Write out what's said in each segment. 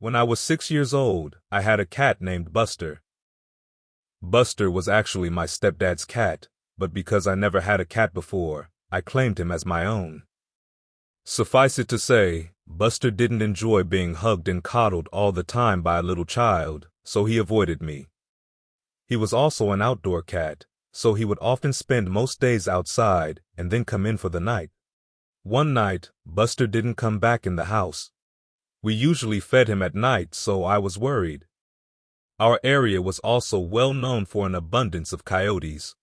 When I was 6 years old, I had a cat named Buster. Buster was actually my stepdad's cat, but because I never had a cat before, I claimed him as my own. Suffice it to say, Buster didn't enjoy being hugged and coddled all the time by a little child, so he avoided me. He was also an outdoor cat, so he would often spend most days outside and then come in for the night. One night, Buster didn't come back in the house. We usually fed him at night, so I was worried. Our area was also well known for an abundance of coyotes.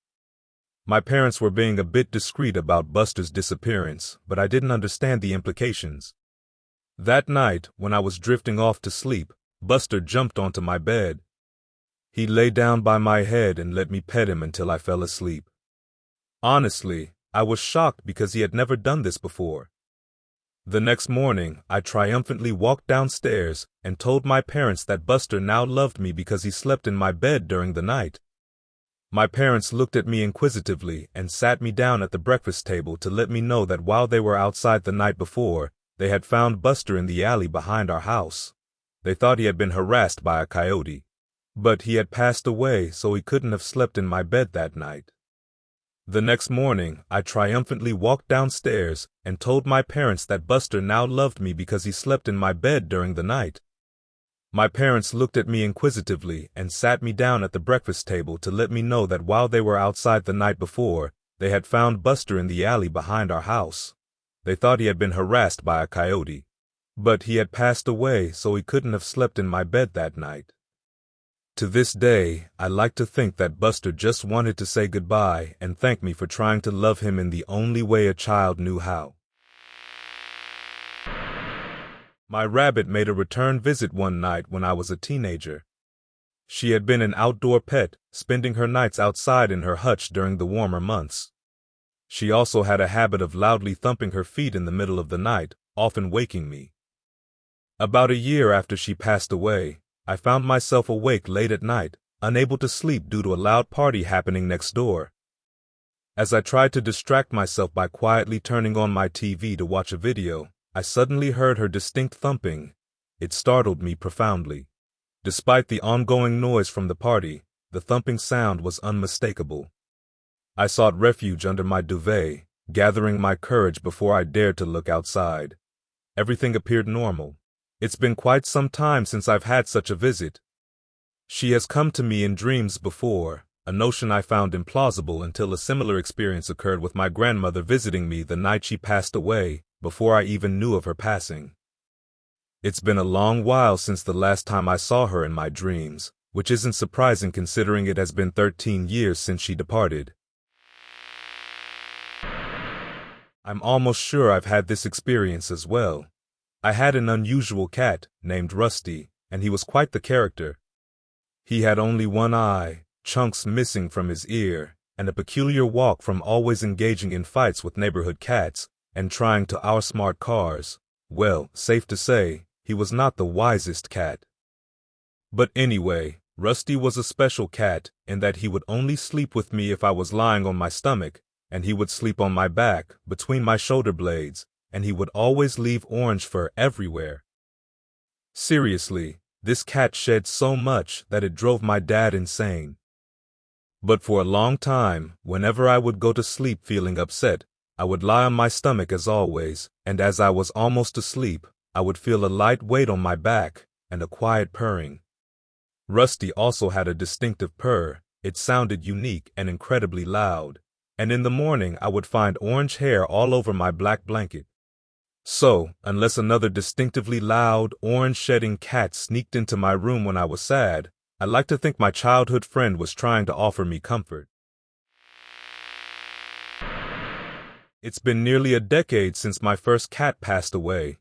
My parents were being a bit discreet about Buster's disappearance, but I didn't understand the implications. That night, when I was drifting off to sleep, Buster jumped onto my bed. He lay down by my head and let me pet him until I fell asleep. Honestly, I was shocked because he had never done this before. The next morning, I triumphantly walked downstairs and told my parents that Buster now loved me because he slept in my bed during the night. My parents looked at me inquisitively and sat me down at the breakfast table to let me know that while they were outside the night before, they had found Buster in the alley behind our house. They thought he had been harassed by a coyote, but he had passed away, so he couldn't have slept in my bed that night. The next morning, I triumphantly walked downstairs and told my parents that Buster now loved me because he slept in my bed during the night. My parents looked at me inquisitively and sat me down at the breakfast table to let me know that while they were outside the night before, they had found Buster in the alley behind our house. They thought he had been harassed by a coyote, but he had passed away, so he couldn't have slept in my bed that night. To this day, I like to think that Buster just wanted to say goodbye and thank me for trying to love him in the only way a child knew how. My rabbit made a return visit one night when I was a teenager. She had been an outdoor pet, spending her nights outside in her hutch during the warmer months. She also had a habit of loudly thumping her feet in the middle of the night, often waking me. About a year after she passed away, I found myself awake late at night, unable to sleep due to a loud party happening next door. As I tried to distract myself by quietly turning on my TV to watch a video, I suddenly heard her distinct thumping. It startled me profoundly. Despite the ongoing noise from the party, the thumping sound was unmistakable. I sought refuge under my duvet, gathering my courage before I dared to look outside. Everything appeared normal. It's been quite some time since I've had such a visit. She has come to me in dreams before, a notion I found implausible until a similar experience occurred with my grandmother visiting me the night she passed away, before I even knew of her passing. It's been a long while since the last time I saw her in my dreams, which isn't surprising considering it has been 13 years since she departed. I'm almost sure I've had this experience as well. I had an unusual cat named Rusty, and he was quite the character. He had only one eye, chunks missing from his ear, and a peculiar walk from always engaging in fights with neighborhood cats and trying to outsmart cars. Well, safe to say, he was not the wisest cat. But anyway, Rusty was a special cat in that he would only sleep with me if I was lying on my stomach, and he would sleep on my back, between my shoulder blades, and he would always leave orange fur everywhere. Seriously, this cat shed so much that it drove my dad insane. But for a long time, whenever I would go to sleep feeling upset, I would lie on my stomach as always, and as I was almost asleep, I would feel a light weight on my back and a quiet purring. Rusty also had a distinctive purr. It sounded unique and incredibly loud, and in the morning I would find orange hair all over my black blanket. So, unless another distinctively loud, orange-shedding cat sneaked into my room when I was sad, I like to think my childhood friend was trying to offer me comfort. It's been nearly a decade since my first cat passed away.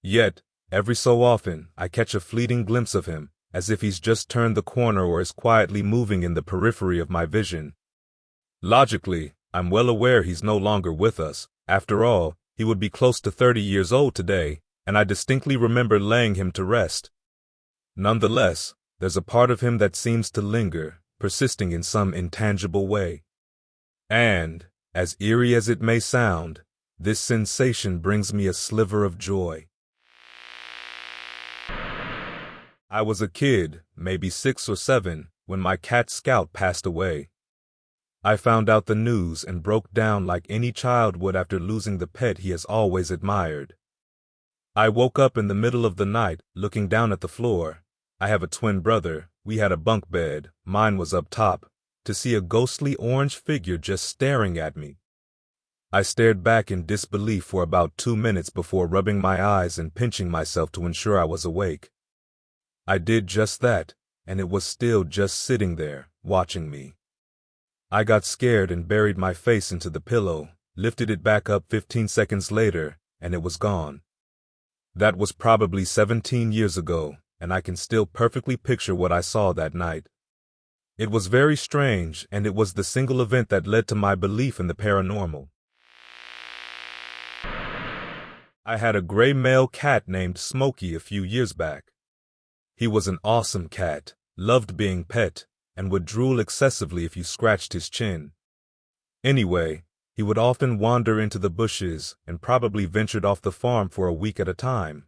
Yet, every so often, I catch a fleeting glimpse of him, as if he's just turned the corner or is quietly moving in the periphery of my vision. Logically, I'm well aware he's no longer with us. After all, he would be close to 30 years old today, and I distinctly remember laying him to rest. Nonetheless, there's a part of him that seems to linger, persisting in some intangible way. And, as eerie as it may sound, this sensation brings me a sliver of joy. I was a kid, maybe 6 or 7, when my cat Scout passed away. I found out the news and broke down like any child would after losing the pet he has always admired. I woke up in the middle of the night, looking down at the floor. I have a twin brother. We had a bunk bed. Mine was up top, to see a ghostly orange figure just staring at me. I stared back in disbelief for about 2 minutes before rubbing my eyes and pinching myself to ensure I was awake. I did just that, and it was still just sitting there, watching me. I got scared and buried my face into the pillow, lifted it back up 15 seconds later, and it was gone. That was probably 17 years ago, and I can still perfectly picture what I saw that night. It was very strange, and it was the single event that led to my belief in the paranormal. I had a gray male cat named Smokey a few years back. He was an awesome cat, loved being pet, and would drool excessively if you scratched his chin. Anyway, he would often wander into the bushes and probably ventured off the farm for a week at a time.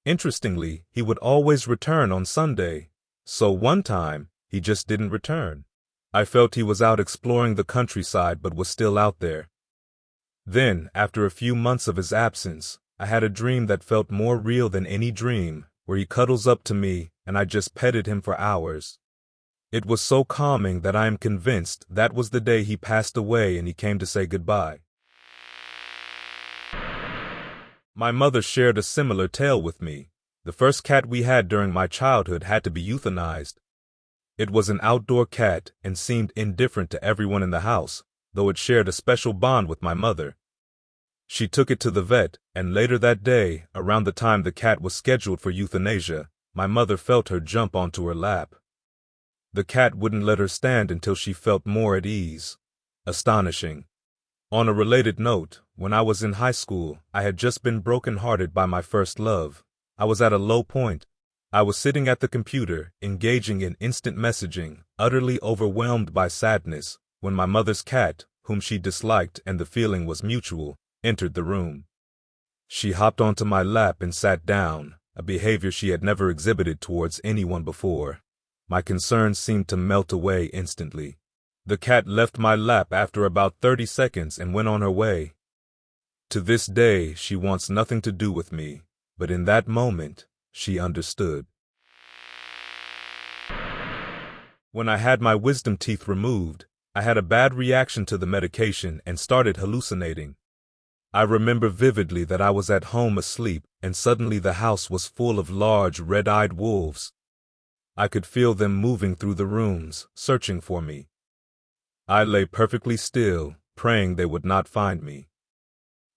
Interestingly, he would always return on Sunday, so one time, he just didn't return. I felt he was out exploring the countryside but was still out there. Then, after a few months of his absence, I had a dream that felt more real than any dream, where he cuddles up to me and I just petted him for hours. It was so calming that I am convinced that was the day he passed away and he came to say goodbye. My mother shared a similar tale with me. The first cat we had during my childhood had to be euthanized. It was an outdoor cat and seemed indifferent to everyone in the house, though it shared a special bond with my mother. She took it to the vet, and later that day, around the time the cat was scheduled for euthanasia, my mother felt her jump onto her lap. The cat wouldn't let her stand until she felt more at ease. Astonishing. On a related note, when I was in high school, I had just been broken-hearted by my first love. I was at a low point. I was sitting at the computer, engaging in instant messaging, utterly overwhelmed by sadness, when my mother's cat, whom she disliked and the feeling was mutual, entered the room. She hopped onto my lap and sat down, a behavior she had never exhibited towards anyone before. My concerns seemed to melt away instantly. The cat left my lap after about 30 seconds and went on her way. To this day, she wants nothing to do with me, but in that moment, she understood. When I had my wisdom teeth removed, I had a bad reaction to the medication and started hallucinating. I remember vividly that I was at home asleep and suddenly the house was full of large red-eyed wolves. I could feel them moving through the rooms, searching for me. I lay perfectly still, praying they would not find me.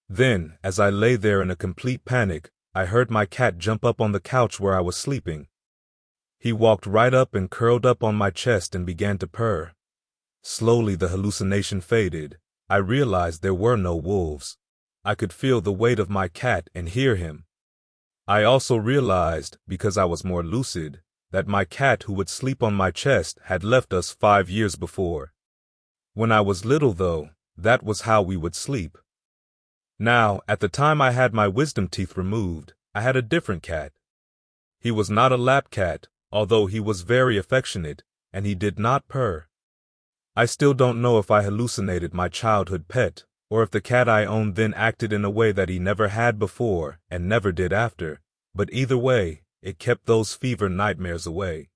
Then, as I lay there in a complete panic, I heard my cat jump up on the couch where I was sleeping. He walked right up and curled up on my chest and began to purr. Slowly the hallucination faded. I realized there were no wolves. I could feel the weight of my cat and hear him. I also realized, because I was more lucid, that my cat who would sleep on my chest had left us 5 years before. When I was little, though, that was how we would sleep. Now, at the time I had my wisdom teeth removed, I had a different cat. He was not a lap cat, although he was very affectionate, and he did not purr. I still don't know if I hallucinated my childhood pet, or if the cat I owned then acted in a way that he never had before and never did after, but either way, it kept those fever nightmares away.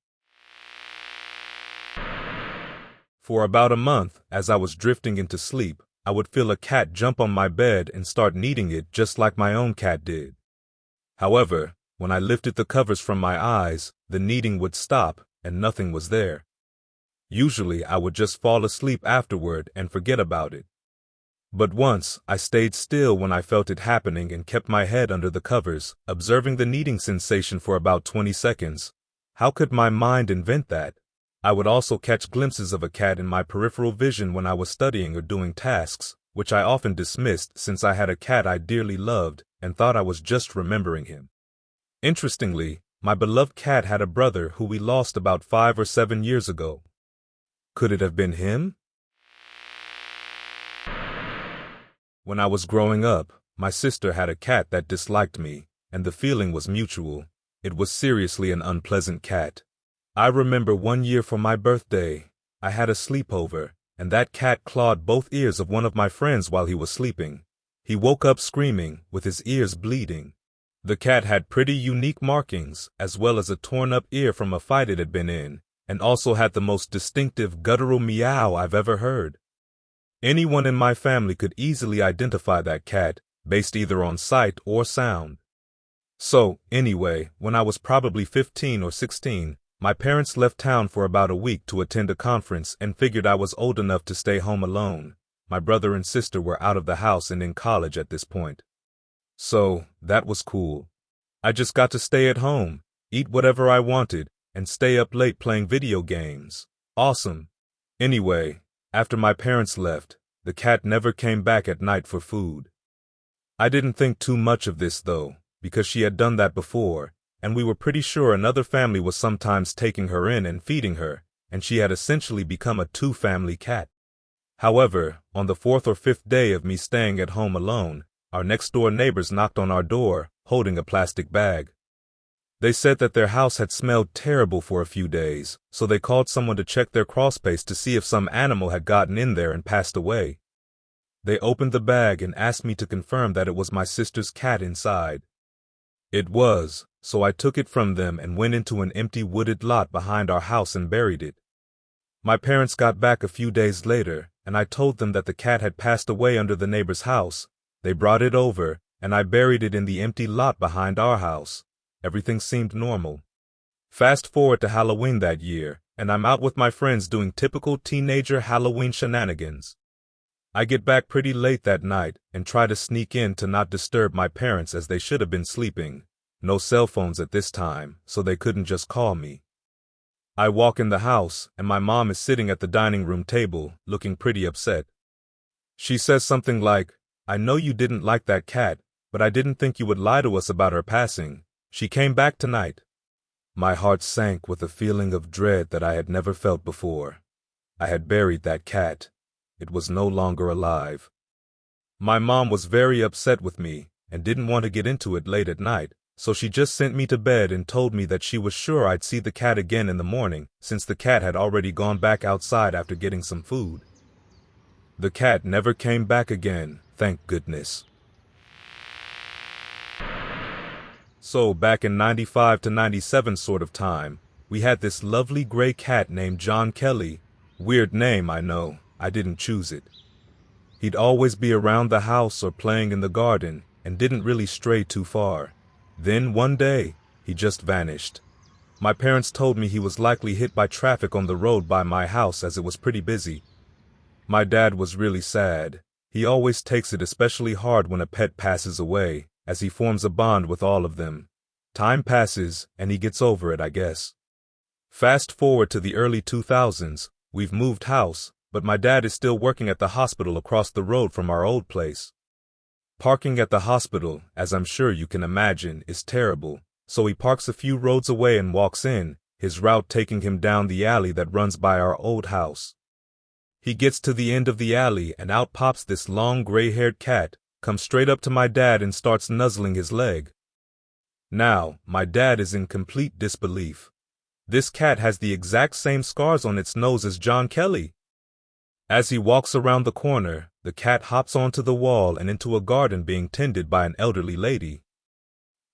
For about a month, as I was drifting into sleep, I would feel a cat jump on my bed and start kneading it just like my own cat did. However, when I lifted the covers from my eyes, the kneading would stop and nothing was there. Usually, I would just fall asleep afterward and forget about it. But once, I stayed still when I felt it happening and kept my head under the covers, observing the kneading sensation for about 20 seconds. How could my mind invent that? I would also catch glimpses of a cat in my peripheral vision when I was studying or doing tasks, which I often dismissed since I had a cat I dearly loved and thought I was just remembering him. Interestingly, my beloved cat had a brother who we lost about 5 or 7 years ago. Could it have been him? When I was growing up, my sister had a cat that disliked me, and the feeling was mutual. It was seriously an unpleasant cat. I remember one year for my birthday, I had a sleepover, and that cat clawed both ears of one of my friends while he was sleeping. He woke up screaming, with his ears bleeding. The cat had pretty unique markings, as well as a torn-up ear from a fight it had been in, and also had the most distinctive guttural meow I've ever heard. Anyone in my family could easily identify that cat, based either on sight or sound. So, anyway, when I was probably 15 or 16, my parents left town for about a week to attend a conference and figured I was old enough to stay home alone. My brother and sister were out of the house and in college at this point. So, that was cool. I just got to stay at home, eat whatever I wanted, and stay up late playing video games. Awesome. Anyway, after my parents left, the cat never came back at night for food. I didn't think too much of this, though, because she had done that before, and we were pretty sure another family was sometimes taking her in and feeding her, and she had essentially become a two-family cat. However, on the 4th or 5th day of me staying at home alone, our next-door neighbors knocked on our door, holding a plastic bag. They said that their house had smelled terrible for a few days, so they called someone to check their crawlspace to see if some animal had gotten in there and passed away. They opened the bag and asked me to confirm that it was my sister's cat inside. It was, so I took it from them and went into an empty wooded lot behind our house and buried it. My parents got back a few days later, and I told them that the cat had passed away under the neighbor's house. They brought it over, and I buried it in the empty lot behind our house. Everything seemed normal. Fast forward to Halloween that year, and I'm out with my friends doing typical teenager Halloween shenanigans. I get back pretty late that night and try to sneak in to not disturb my parents as they should have been sleeping. No cell phones at this time, so they couldn't just call me. I walk in the house, and my mom is sitting at the dining room table, looking pretty upset. She says something like, "I know you didn't like that cat, but I didn't think you would lie to us about her passing. She came back tonight." My heart sank with a feeling of dread that I had never felt before. I had buried that cat. It was no longer alive. My mom was very upset with me and didn't want to get into it late at night, so she just sent me to bed and told me that she was sure I'd see the cat again in the morning, since the cat had already gone back outside after getting some food. The cat never came back again, thank goodness. So back in 95 to 97 sort of time, we had this lovely gray cat named John Kelly. Weird name, I know. I didn't choose it. He'd always be around the house or playing in the garden and didn't really stray too far. Then one day, he just vanished. My parents told me he was likely hit by traffic on the road by my house as it was pretty busy. My dad was really sad. He always takes it especially hard when a pet passes away, as he forms a bond with all of them. Time passes, and he gets over it, I guess. Fast forward to the early 2000s, we've moved house, but my dad is still working at the hospital across the road from our old place. Parking at the hospital, as I'm sure you can imagine, is terrible, so he parks a few roads away and walks in, his route taking him down the alley that runs by our old house. He gets to the end of the alley and out pops this long gray-haired cat, comes straight up to my dad and starts nuzzling his leg. Now, my dad is in complete disbelief. This cat has the exact same scars on its nose as John Kelly. As he walks around the corner, the cat hops onto the wall and into a garden being tended by an elderly lady.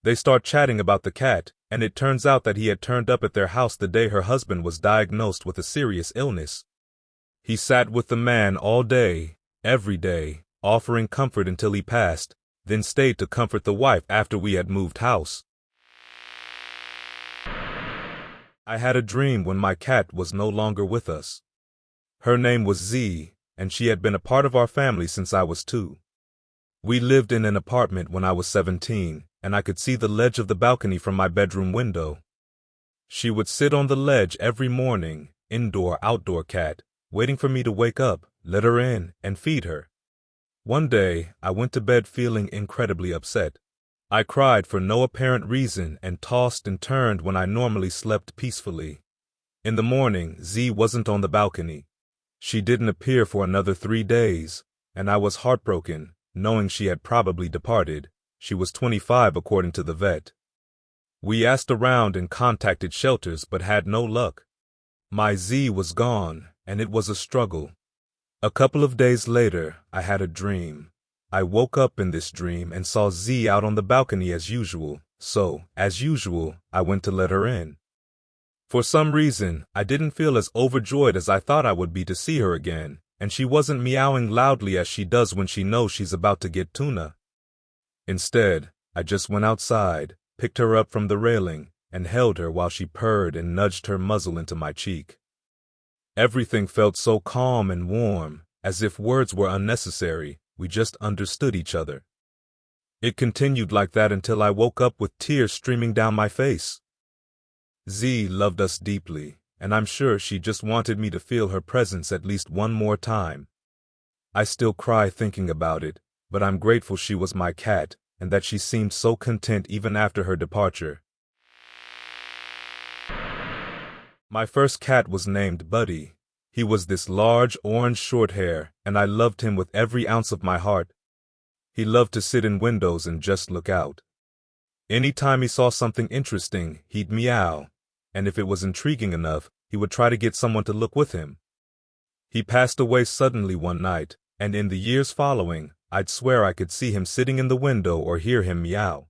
They start chatting about the cat, and it turns out that he had turned up at their house the day her husband was diagnosed with a serious illness. He sat with the man all day, every day, offering comfort until he passed, then stayed to comfort the wife after we had moved house. I had a dream when my cat was no longer with us. Her name was Z, and she had been a part of our family since I was 2. We lived in an apartment when I was 17, and I could see the ledge of the balcony from my bedroom window. She would sit on the ledge every morning, indoor-outdoor cat, waiting for me to wake up, let her in, and feed her. One day, I went to bed feeling incredibly upset. I cried for no apparent reason and tossed and turned when I normally slept peacefully. In the morning, Z wasn't on the balcony. She didn't appear for another 3 days, and I was heartbroken, knowing she had probably departed. She was 25 according to the vet. We asked around and contacted shelters but had no luck. My Z was gone, and it was a struggle. A couple of days later, I had a dream. I woke up in this dream and saw Z out on the balcony as usual, so, as usual, I went to let her in. For some reason, I didn't feel as overjoyed as I thought I would be to see her again, and she wasn't meowing loudly as she does when she knows she's about to get tuna. Instead, I just went outside, picked her up from the railing, and held her while she purred and nudged her muzzle into my cheek. Everything felt so calm and warm, as if words were unnecessary, we just understood each other. It continued like that until I woke up with tears streaming down my face. Z loved us deeply, and I'm sure she just wanted me to feel her presence at least one more time. I still cry thinking about it, but I'm grateful she was my cat, and that she seemed so content even after her departure. My first cat was named Buddy. He was this large orange short hair, and I loved him with every ounce of my heart. He loved to sit in windows and just look out. Any time he saw something interesting, he'd meow, and if it was intriguing enough, he would try to get someone to look with him. He passed away suddenly one night, and in the years following, I'd swear I could see him sitting in the window or hear him meow.